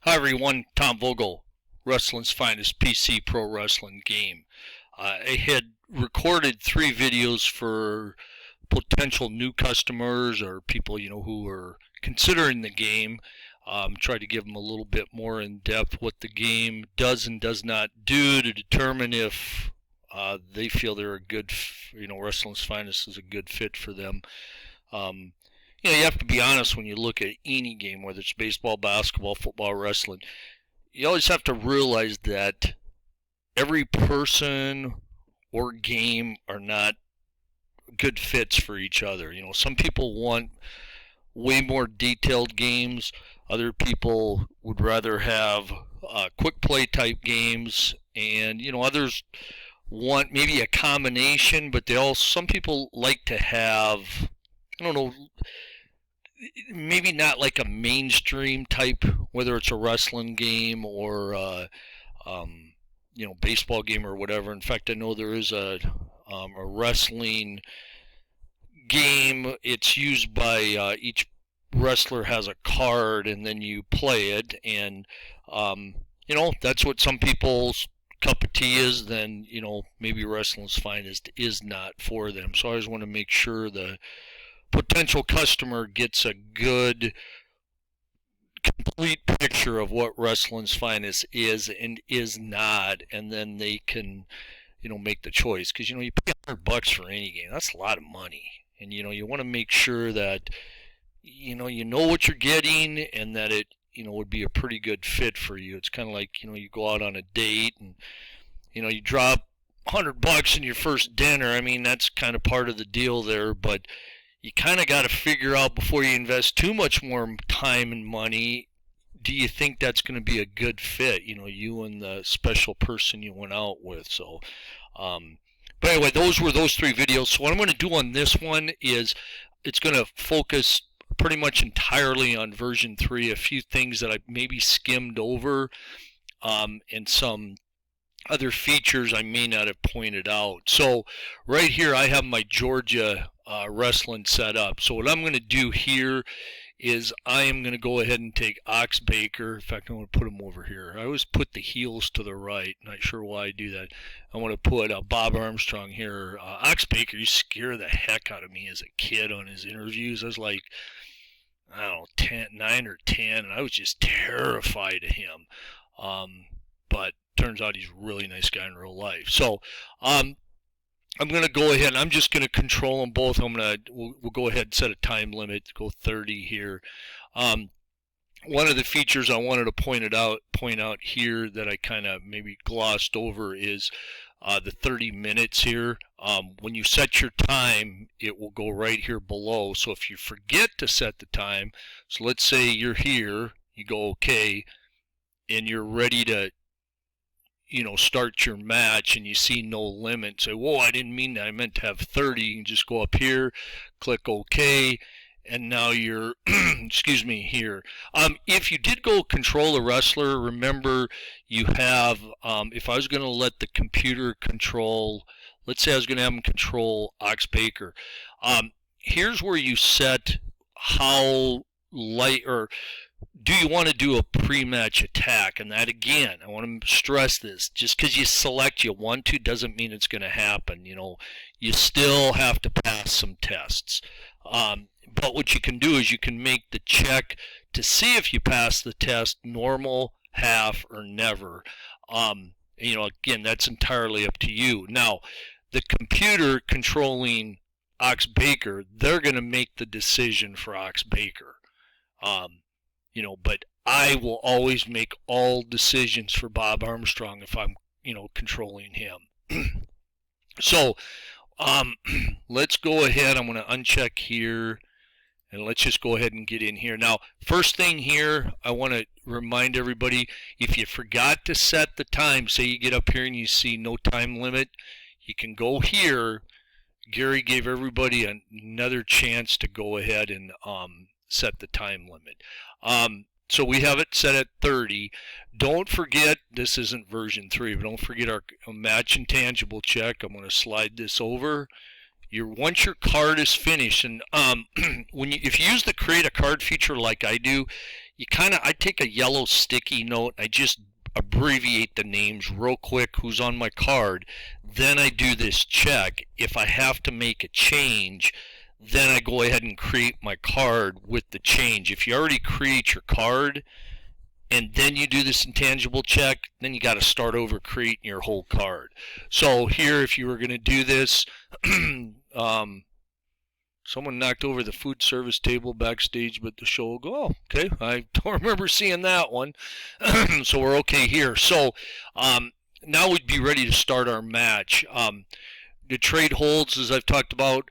Hi everyone, Tom Vogel, Wrestling's finest PC pro wrestling game. I had recorded 3 videos for potential new customers or people who are considering the game. Try to give them a little bit more in depth what the game does and does not do to determine if they feel they're a good, Wrestling's finest is a good fit for them. Um, you have to be honest when you look at any game, whether it's baseball, basketball, football, wrestling. You always have to realize that every person or game are not good fits for each other. Some people want way more detailed games. Other people would rather have quick play type games, and others want maybe a combination. But some people like to have, I don't know, maybe not like a mainstream type, whether it's a wrestling game or baseball game or whatever. In fact, I know there is a wrestling game. It's used by each wrestler has a card, and then you play it, and that's what some people's cup of tea is. Then maybe wrestling's finest is not for them. So I always want to make sure the potential customer gets a good complete picture of what wrestling's finest is and is not, and then they can make the choice. Because you pay $100 for any game, that's a lot of money, and you want to make sure that you know what you're getting, and that it would be a pretty good fit for you. It's kind of like you go out on a date, and you drop $100 in your first dinner. I mean, that's kind of part of the deal there, but you kind of got to figure out before you invest too much more time and money, do you think that's going to be a good fit, you and the special person you went out with. So but anyway, those were those 3 videos. So what I'm going to do on this one is it's going to focus pretty much entirely on version 3, a few things that I maybe skimmed over, and some other features I may not have pointed out. So right here I have my Georgia wrestling set up. So what I'm going to do here is I am going to go ahead and take Ox Baker. In fact, I'm going to put him over here. I always put the heels to the right. Not sure why I do that. I want to put Bob Armstrong here. Ox Baker used to scare the heck out of me as a kid on his interviews. I was like, I don't know, 9 or 10, and I was just terrified of him. But turns out he's a really nice guy in real life. So I'm going to go ahead and I'm just going to control them both. We'll go ahead and set a time limit, go 30 here. One of the features I wanted to point out here that I kind of maybe glossed over is the 30 minutes here. When you set your time, it will go right here below. So if you forget to set the time, so let's say you're here, you go okay, and you're ready to start your match, and you see no limit. Say, whoa, I didn't mean that. I meant to have 30. You can just go up here, click OK, and now you're, excuse me, here. If you did go control a wrestler, remember you have, if I was going to let the computer control, let's say I was going to have him control Ox Baker. Here's where you set how light, or do you want to do a pre-match attack? And that, again, I want to stress this, just because you select you want to doesn't mean it's going to happen. You still have to pass some tests. But what you can do is you can make the check to see if you pass the test, normal, half, or never. Again, that's entirely up to you. Now, the computer controlling Ox Baker, they're going to make the decision for Ox Baker. But I will always make all decisions for Bob Armstrong if I'm, controlling him. So, let's go ahead. I'm going to uncheck here, and let's just go ahead and get in here. Now, first thing here, I want to remind everybody, if you forgot to set the time, say you get up here and you see no time limit, you can go here. Gary gave everybody another chance to go ahead and set the time limit. So we have it set at 30. Don't forget, this isn't version 3, but don't forget our match intangible check. I'm going to slide this over. Once your card is finished, and if you use the create a card feature like I do, I take a yellow sticky note. I just abbreviate the names real quick, who's on my card. Then I do this check. If I have to make a change, then I go ahead and create my card with the change. If you already create your card and then you do this intangible check, then you got to start over creating your whole card. So here, if you were going to do this, someone knocked over the food service table backstage, but the show will go, oh, okay, I don't remember seeing that one. So we're okay here. So now we'd be ready to start our match. The trade holds, as I've talked about,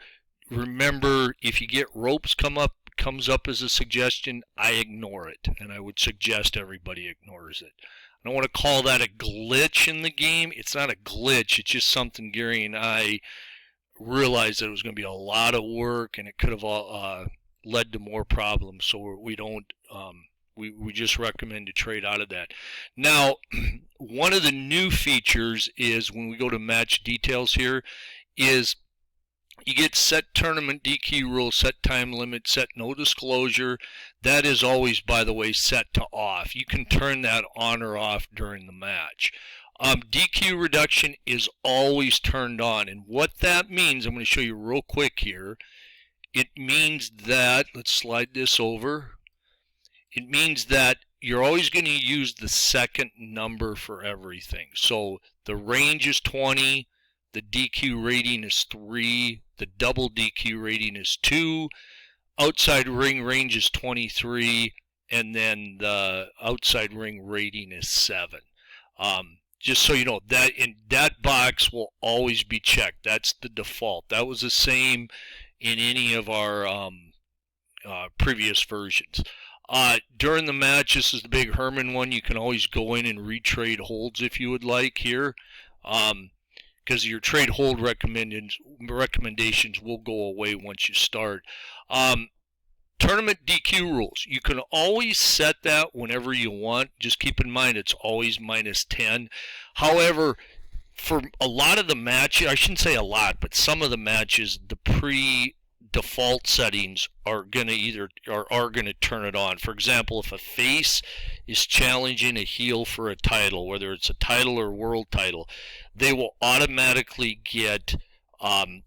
remember, if you get ropes comes up as a suggestion, I ignore it, and I would suggest everybody ignores it. I don't want to call that a glitch in the game. It's not a glitch. It's just something Gary and I realized that it was going to be a lot of work, and it could have led to more problems. So we don't. We just recommend to trade out of that. Now, one of the new features is when we go to match details here, is you get set tournament DQ rules, set time limit, set no disclosure. That is always, by the way, set to off. You can turn that on or off during the match. DQ reduction is always turned on, and what that means, I'm going to show you real quick here. It means that, let's slide this over. It means that you're always going to use the second number for everything. So the range is 20, the DQ rating is 3, the double DQ rating is 2, outside ring range is 23, and then the outside ring rating is 7. Just so you know, that in that box will always be checked. That's the default. That was the same in any of our previous versions. During the match, this is the big Herman one. You can always go in and retrade holds if you would like here, because your trade hold recommendations will go away once you start. Tournament DQ rules. You can always set that whenever you want. Just keep in mind it's always -10. However, for a lot of the matches, I shouldn't say a lot, but some of the matches, the pre-default settings are gonna are gonna turn it on. For example, if a face is challenging a heel for a title, whether it's a title or world title, they will automatically get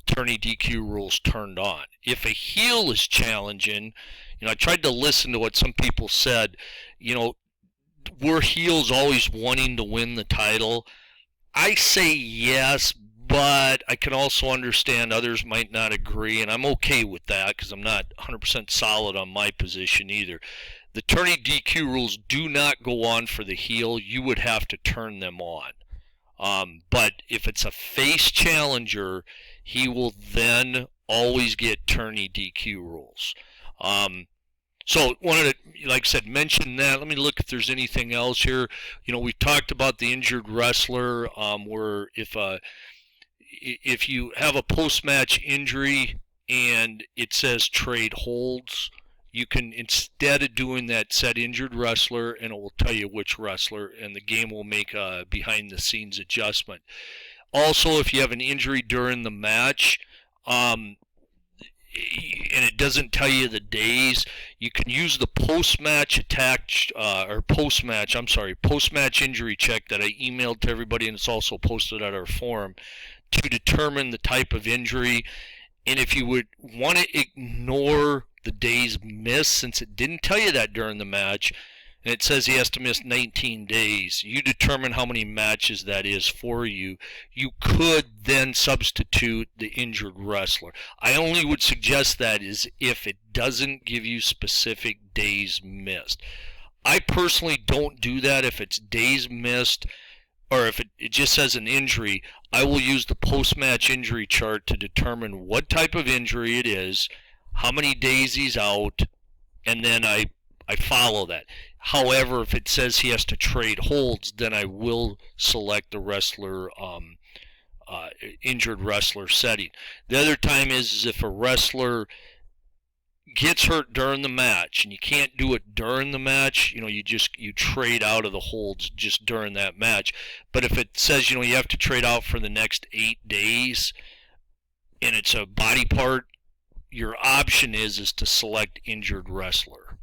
tourney DQ rules turned on. If a heel is challenging, I tried to listen to what some people said. Were heels always wanting to win the title? I say yes, but I can also understand others might not agree, and I'm okay with that because I'm not 100% solid on my position either. The tourney DQ rules do not go on for the heel. You would have to turn them on. But if it's a face challenger, he will then always get tourney DQ rules. So wanted to, like I said, mention that. Let me look if there's anything else here. We talked about the injured wrestler, where if you have a post-match injury and it says trade holds, you can, instead of doing that, set injured wrestler, and it will tell you which wrestler, and the game will make a behind-the-scenes adjustment. Also, if you have an injury during the match, and it doesn't tell you the days, you can use the post-match post-match injury check that I emailed to everybody, and it's also posted at our forum, to determine the type of injury. And if you would want to ignore the days missed, since it didn't tell you that during the match, and it says he has to miss 19 days, you determine how many matches that is for you. You could then substitute the injured wrestler. I only would suggest that is if it doesn't give you specific days missed. I personally don't do that if it's days missed, or if it just says an injury. I will use the post-match injury chart to determine what type of injury it is, how many days he's out, and then I follow that. However, if it says he has to trade holds, then I will select the wrestler, injured wrestler setting. The other time is if a wrestler gets hurt during the match, and you can't do it during the match, you trade out of the holds just during that match. But if it says, you have to trade out for the next 8 days, and it's a body part, your option is to select injured wrestler.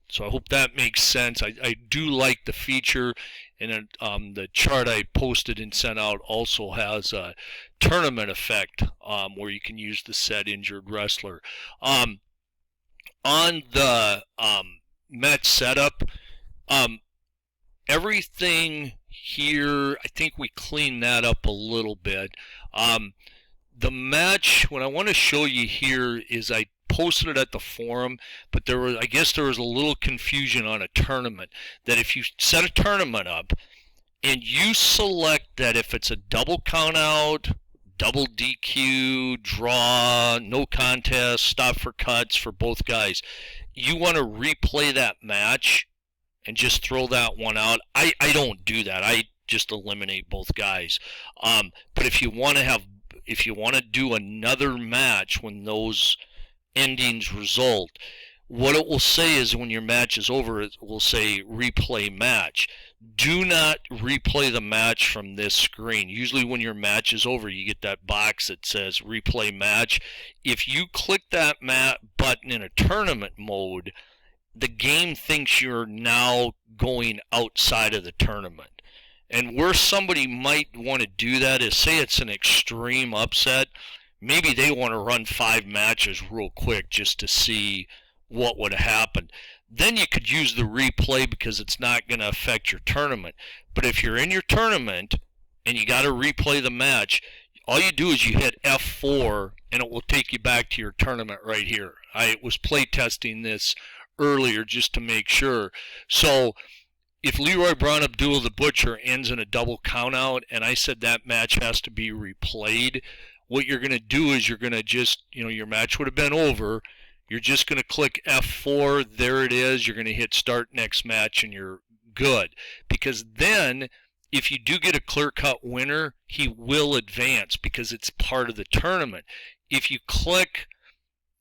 So I hope that makes sense. I do like the feature, and the chart I posted and sent out also has a tournament effect where you can use the set injured wrestler. Um, on the match setup, um, everything here, I think we cleaned that up a little bit. Um, the match, what I want to show you here is I posted it at the forum, but I guess there was a little confusion on a tournament, that if you set a tournament up and you select that if it's a double count out, double DQ, draw, no contest, stop for cuts for both guys, you want to replay that match and just throw that one out. I don't do that. I just eliminate both guys. But if you want to do another match when those endings result, what it will say is when your match is over, it will say replay match. Do not replay the match from this screen. Usually when your match is over, you get that box that says replay match. If you click that button in a tournament mode, the game thinks you're now going outside of the tournament. And where somebody might want to do that is, say it's an extreme upset, maybe they want to run 5 matches real quick just to see what would happen. Then you could use the replay because it's not going to affect your tournament. But if you're in your tournament and you got to replay the match, all you do is you hit F4 and it will take you back to your tournament right here. I was play testing this earlier just to make sure. So if Leroy Brown Abdullah the Butcher ends in a double countout and I said that match has to be replayed, what you're going to do is you're going to just, your match would have been over. You're just going to click F4. There it is. You're going to hit start next match and you're good. Because then if you do get a clear-cut winner, he will advance because it's part of the tournament. If you click,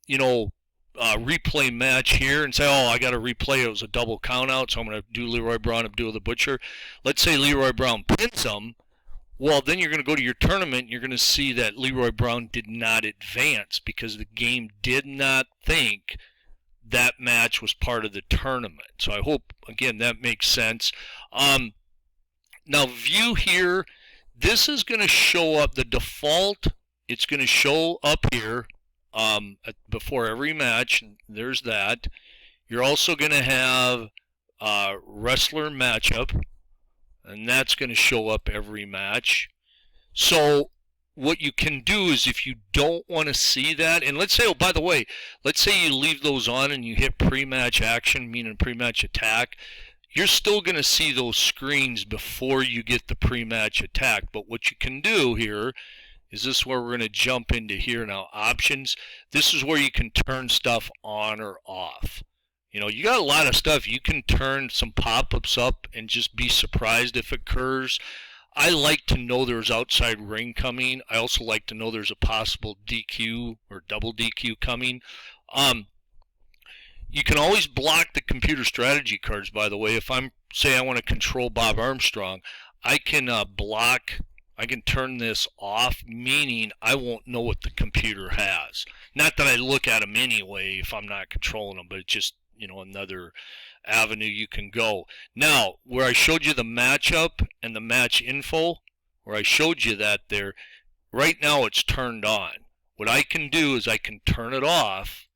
replay match here and say, oh, I got to replay it was a double count out, so I'm going to do Leroy Brown Abdullah the Butcher. Let's say Leroy Brown pins him. Well, then you're going to go to your tournament and you're going to see that Leroy Brown did not advance because the game did not think that match was part of the tournament. So I hope, again, that makes sense. Now, view here, this is going to show up, the default, it's going to show up here before every match. There's that. You're also going to have wrestler matchup, and that's going to show up every match. So what you can do is if you don't want to see that, and let's say, oh, by the way, let's say you leave those on and you hit pre-match action, meaning pre-match attack, you're still going to see those screens before you get the pre-match attack. But what you can do here is this where we're going to jump into here now, options. This is where you can turn stuff on or off. You got a lot of stuff. You can turn some pop-ups up and just be surprised if it occurs. I like to know there's outside ring coming. I also like to know there's a possible DQ or double DQ coming. You can always block the computer strategy cards, by the way. If say I want to control Bob Armstrong, I can I can turn this off, meaning I won't know what the computer has. Not that I look at them anyway if I'm not controlling them, but it's just, another avenue you can go. Now, where I showed you the matchup and the match info, where I showed you that there, right now it's turned on. What I can do is I can turn it off.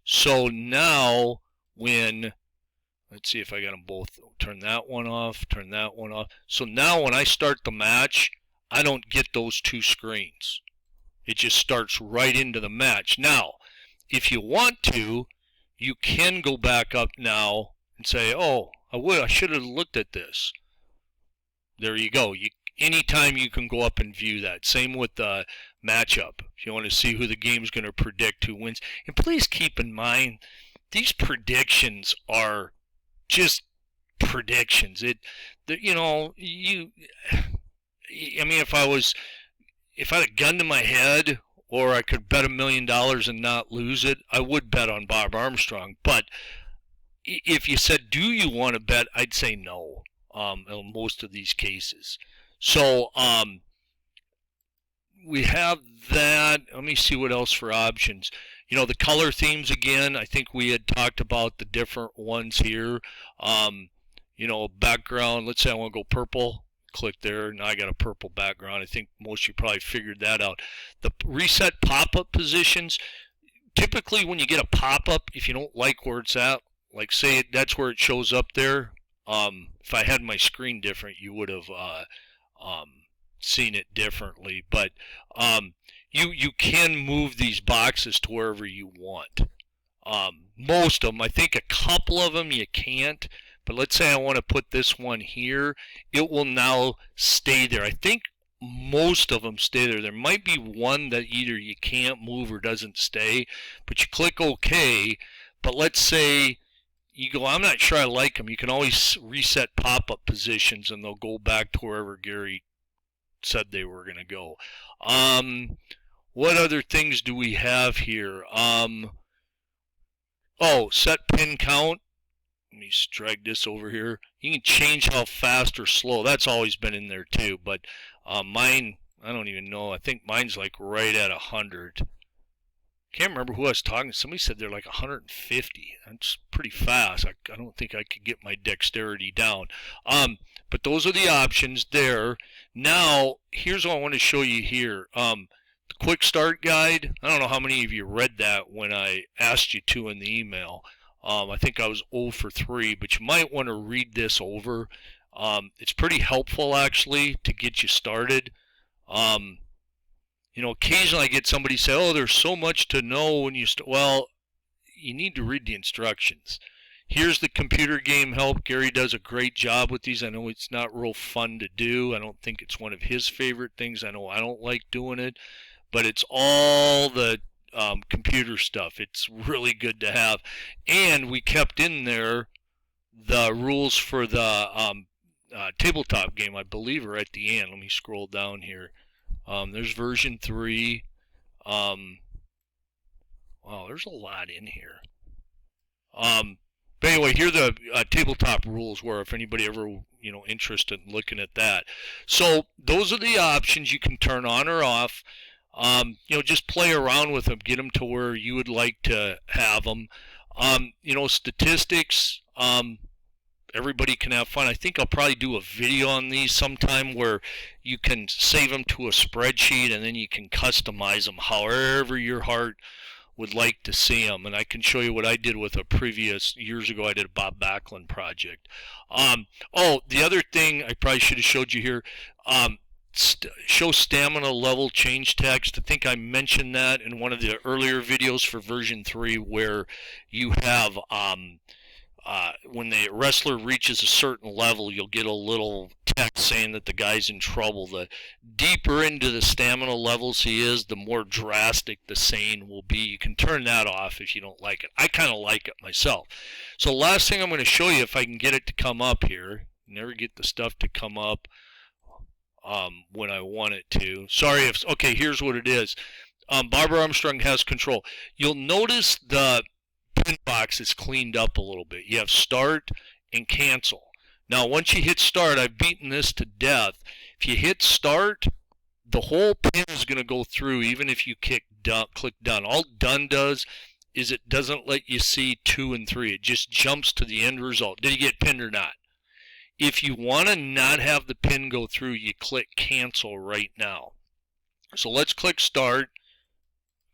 So now when, let's see if I got them both, turn that one off, turn that one off. So now when I start the match, I don't get those two screens. It just starts right into the match. Now, if you want to, you can go back up now and say, oh, I should have looked at this. There you go. Anytime you can go up and view that. Same with the matchup. If you want to see who the game's going to predict who wins. And please keep in mind, these predictions are just predictions. If I had a gun to my head, or I could bet $1 million and not lose it, I would bet on Bob Armstrong. But if you said, do you want to bet, I'd say no in most of these cases. So we have that. Let me see what else for options. The color themes again, I think we had talked about the different ones here. Background, let's say I want to go purple. Click there, now I got a purple background. I think most of you probably figured that out. The reset pop-up positions, typically when you get a pop-up, if you don't like where it's at, like say that's where it shows up there. If I had my screen different, you would have seen it differently. But you can move these boxes to wherever you want. Most of them, I think a couple of them you can't. But let's say I want to put this one here, it will now stay there. I think most of them stay there. There might be one that either you can't move or doesn't stay, but you click OK. But let's say you go, I'm not sure I like them. You can always reset pop-up positions and they'll go back to wherever Gary said they were going to go. What other things do we have here? Set pin count. Let me drag this over here. You can change how fast or slow. That's always been in there too, but mine, I don't even know. I think mine's like right at 100. Can't remember who I was talking to. Somebody said they're like 150. That's pretty fast. I don't think I could get my dexterity down. But those are the options there. Now, here's what I want to show you here. The quick start guide. I don't know how many of you read that when I asked you to in the email. I think I was 0 for 3, but you might want to read this over. It's pretty helpful actually to get you started. Occasionally I get somebody say, "Oh, there's so much to know when you start." Well, you need to read the instructions. Here's the computer game help. Gary does a great job with these. I know it's not real fun to do. I don't think it's one of his favorite things. I know I don't like doing it, but it's all the computer stuff. It's really good to have. And we kept in there the rules for the tabletop game, I believe, are at the end. Let me scroll down here. There's version 3. Wow, there's a lot in here. But anyway, here the tabletop rules were, if anybody ever interested in looking at that. So those are the options you can turn on or off. Just play around with them, get them to where you would like to have them. Statistics, everybody can have fun. I think I'll probably do a video on these sometime where you can save them to a spreadsheet and then you can customize them however your heart would like to see them. And I can show you what I did with a previous, years ago, I did a Bob Backlund project. The other thing I probably should have showed you here, show stamina level change text. I think I mentioned that in one of the earlier videos for version 3 where you have when the wrestler reaches a certain level, you'll get a little text saying that the guy's in trouble. The deeper into the stamina levels he is, the more drastic the saying will be. You can turn that off if you don't like it. I kind of like it myself. So last thing I'm going to show you, if I can get it to come up here. Never get the stuff to come up when I want it to. Sorry okay, here's what it is. Barbara Armstrong has control. You'll notice the pin box is cleaned up a little bit. You have start and cancel. Now once you hit start, I've beaten this to death. If you hit start, the whole pin is going to go through even if you click done. All done does is it doesn't let you see 2 and 3. It just jumps to the end result. Did you get pinned or not? If you want to not have the pin go through, you click cancel right now. So let's click start.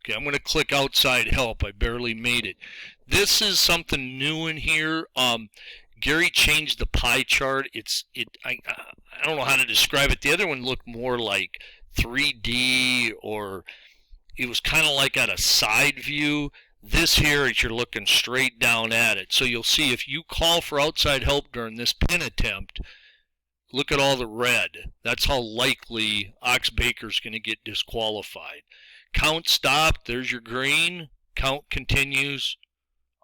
Okay, I'm going to click outside help. I barely made it. This is something new in here. Gary changed the pie chart. I don't know how to describe it. The other one looked more like 3D, or it was kind of like at a side view. This here is you're looking straight down at it. So you'll see if you call for outside help during this pin attempt, look at all the red. That's how likely Ox Baker's going to get disqualified. Count stopped, there's your green. Count continues,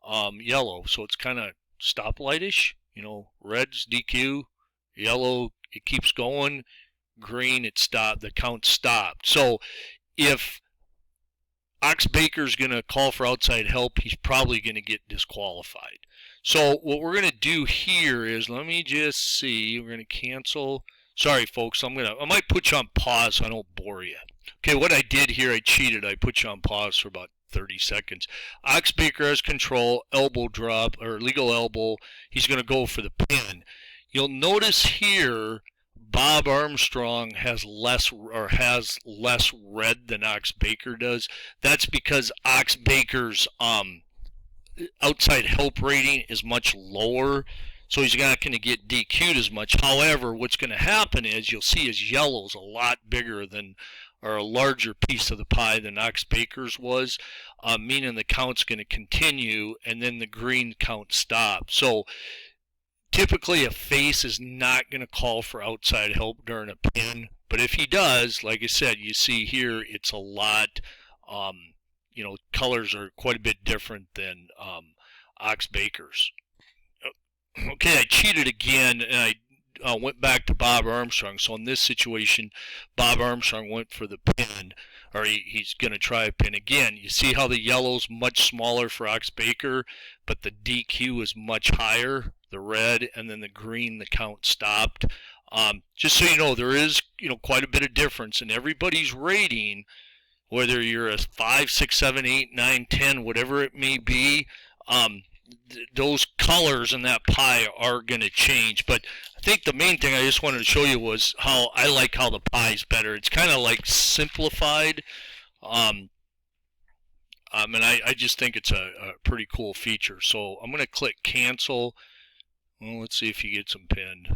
yellow. So it's kind of stoplightish. Red's DQ, yellow it keeps going, green it stopped, the count stopped. So if Ox Baker's going to call for outside help, he's probably going to get disqualified. So what we're going to do here is, let me just see, we're going to cancel. Sorry folks, I might put you on pause so I don't bore you. Okay, what I did here, I cheated. I put you on pause for about 30 seconds. Oxbaker has control, elbow drop, or legal elbow. He's going to go for the pin. You'll notice here Bob Armstrong has less red than Oxbaker does. That's because Oxbaker's outside help rating is much lower, so he's not going to get DQ'd as much. However, what's going to happen is you'll see his yellow's a lot bigger than, or a larger piece of the pie than Oxbaker's was, meaning the count's going to continue and then the green count stops. So typically a face is not going to call for outside help during a pin, but if he does, like I said, you see here it's a lot, colors are quite a bit different than Oxbaker's. Okay, I cheated again, and I went back to Bob Armstrong. So in this situation, Bob Armstrong went for the pin, or he's going to try a pin again. You see how the yellow's much smaller for Oxbaker, but the DQ is much higher, the red, and then the green, the count stopped. Just so you know, there is quite a bit of difference in everybody's rating, whether you're a 5, 6, 7, 8, 9, 10, whatever it may be. Those colors in that pie are going to change, but I think the main thing I just wanted to show you was how I like how the pie's better. It's kind of like simplified, and I just think it's a pretty cool feature. So I'm going to click cancel. Well, let's see if he gets them pinned.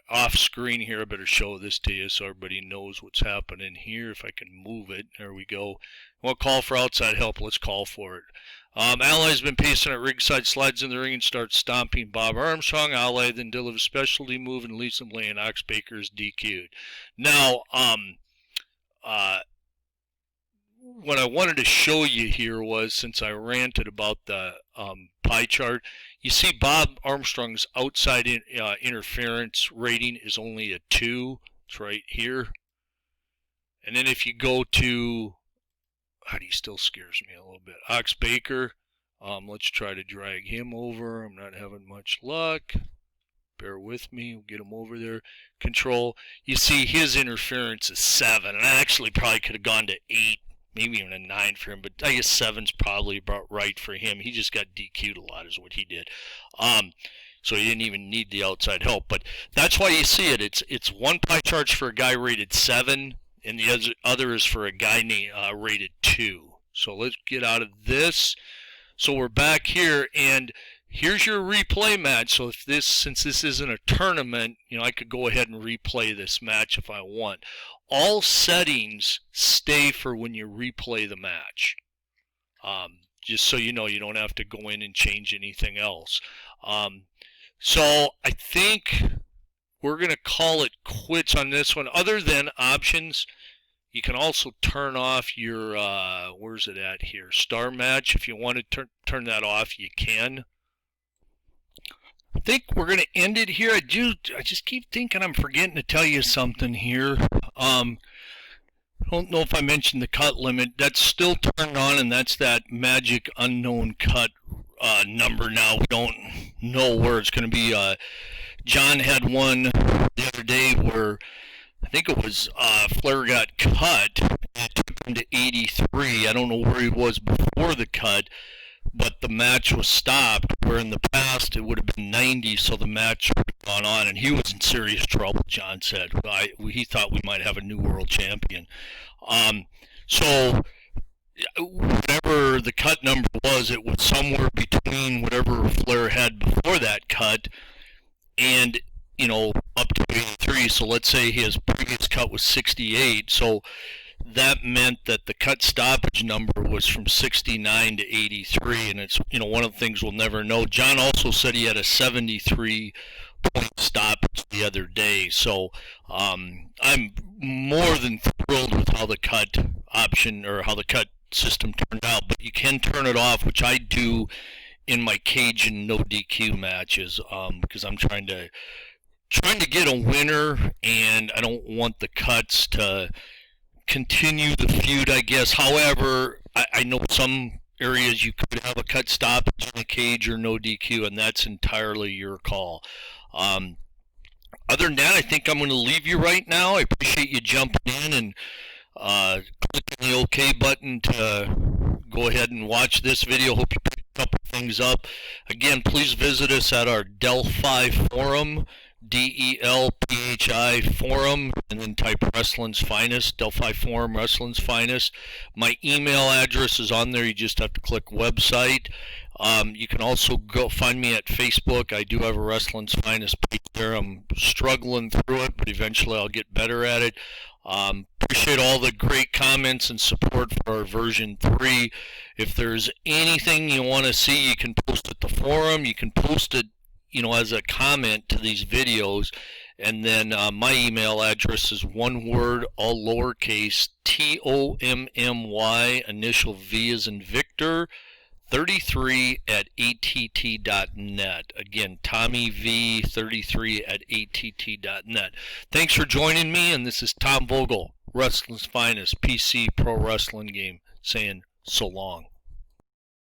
Off screen here, I better show this to you so everybody knows what's happening here. If I can move it, there we go. We'll call for outside help. Let's call for it. Ally's been pacing at ringside, slides in the ring and starts stomping Bob Armstrong. Ally then delivers specialty move and leaves him laying. Oxbaker is DQ'd. Now, what I wanted to show you here was, since I ranted about the pie chart, you see Bob Armstrong's outside interference rating is only a 2. It's right here. And then if you go to, he still scares me a little bit, Oxbaker, let's try to drag him over. I'm not having much luck. Bear with me. We'll get him over there. Control. You see his interference is 7. And I actually probably could have gone to 8. Maybe even a 9 for him, but I guess 7's probably about right for him. He just got DQ'd a lot is what he did. So he didn't even need the outside help. But that's why you see it. It's one pie chart's for a guy rated 7, and the other is for a guy rated 2. So let's get out of this. So we're back here, and here's your replay match. So since this isn't a tournament, I could go ahead and replay this match if I want. All settings stay for when you replay the match. Just so you know, you don't have to go in and change anything else. So I think we're going to call it quits on this one. Other than options, you can also turn off your, where's it at here? Star match. If you want to turn that off, you can. I think we're going to end it here. I just keep thinking I'm forgetting to tell you something here. I don't know if I mentioned the cut limit. That's still turned on, and that's that magic unknown cut number now. We don't know where it's going to be. John had one the other day where I think it was Flair got cut, and it took him to 83. I don't know where he was before the cut, but the match was stopped, where in the past it would have been 90, so the match would have gone on, and he was in serious trouble, John said. He thought we might have a new world champion. So whatever the cut number was, it was somewhere between whatever Flair had before that cut and, up to 83. So let's say his previous cut was 68, so that meant that the cut stoppage number was from 69 to 83, and it's one of the things we'll never know. John also said he had a 73-point stoppage the other day, so I'm more than thrilled with how the cut option or how the cut system turned out. But you can turn it off, which I do in my Cajun no DQ matches, because I'm trying to get a winner, and I don't want the cuts to continue the feud, I guess. However, I know some areas you could have a cut stoppage in a cage or no DQ, and that's entirely your call. Other than that, I think I'm going to leave you right now. I appreciate you jumping in, and Click on the OK button to go ahead and watch this video. Hope you picked a couple things up. Again, please visit us at our Delphi forum, DELPHI forum, and then type Wrestling's Finest, Delphi Forum, Wrestling's Finest. My email address is on there. You just have to click website. You can also go find me at Facebook. I do have a Wrestling's Finest page there. I'm struggling through it, but eventually I'll get better at it. Appreciate all the great comments and support for our version 3. If there's anything you want to see, you can post it at the forum. You can post it, as a comment to these videos. And then my email address is one word, all lowercase, TOMMY, initial V as in Victor, 33@att.net. Again, Tommy V 33@att.net. Thanks for joining me, and this is Tom Vogel, Wrestling's Finest PC Pro Wrestling Game, saying so long.